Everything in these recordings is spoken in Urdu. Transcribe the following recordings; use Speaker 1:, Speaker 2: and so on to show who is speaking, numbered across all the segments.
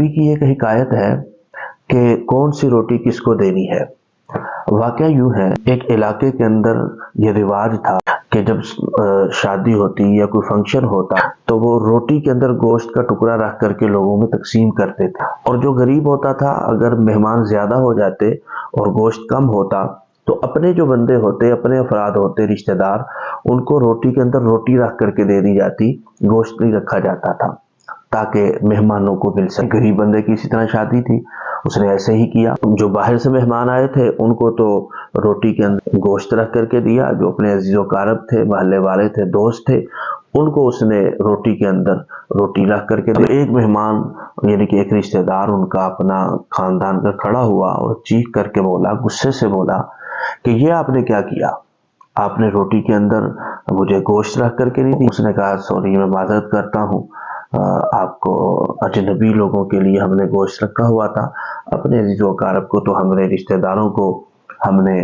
Speaker 1: نبی کی ایک حکایت ہے کہ کون سی روٹی کس کو دینی ہے۔ واقعہ یوں ہے، ایک علاقے کے اندر یہ رواج تھا کہ جب شادی ہوتی یا کوئی فنکشن ہوتا تو وہ روٹی کے اندر گوشت کا ٹکڑا رکھ کر کے لوگوں میں تقسیم کرتے تھے، اور جو غریب ہوتا تھا، اگر مہمان زیادہ ہو جاتے اور گوشت کم ہوتا تو اپنے جو بندے ہوتے، اپنے افراد ہوتے، رشتہ دار، ان کو روٹی کے اندر روٹی رکھ کر کے دے دی جاتی، گوشت نہیں رکھا جاتا تھا تاکہ مہمانوں کو مل سکے۔ غریب بندے کی اسی طرح شادی تھی، اس نے ایسے ہی کیا۔ جو باہر سے مہمان آئے تھے ان کو تو روٹی کے اندر گوشت رکھ کر کے دیا، جو اپنے عزیز و اقارب تھے، محلے والے تھے، دوست تھے، ان کو اس نے روٹی کے اندر روٹی رکھ کر کے دیا۔ ایک مہمان یعنی کہ ایک رشتہ دار ان کا اپنا خاندان کا کھڑا ہوا اور چیخ کر کے بولا، غصے سے بولا کہ یہ آپ نے کیا کیا؟ آپ نے روٹی کے اندر مجھے گوشت رکھ کر کے نہیں دی۔ اس نے کہا سوری، میں معذرت کرتا ہوں، آپ کو اجنبی لوگوں کے لیے ہم نے گوشت رکھا ہوا تھا، اپنے عزیز و اقارب کو تو ہم نے رشتہ داروں کو ہم نے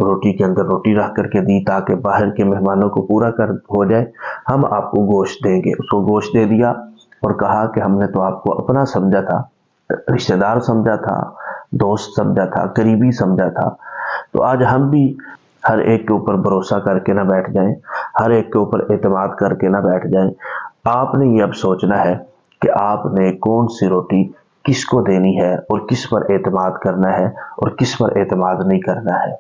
Speaker 1: روٹی کے اندر روٹی رکھ کر کے دی تاکہ باہر کے مہمانوں کو پورا ہو جائے، ہم آپ کو گوشت دیں گے۔ اس کو گوشت دے دیا اور کہا کہ ہم نے تو آپ کو اپنا سمجھا تھا، رشتہ دار سمجھا تھا، دوست سمجھا تھا، قریبی سمجھا تھا۔ تو آج ہم بھی ہر ایک کے اوپر بھروسہ کر کے نہ بیٹھ جائیں، ہر ایک کے اوپر اعتماد کر کے نہ بیٹھ جائیں۔ آپ نے یہ اب سوچنا ہے کہ آپ نے کون سی روٹی کس کو دینی ہے اور کس پر اعتماد کرنا ہے اور کس پر اعتماد نہیں کرنا ہے۔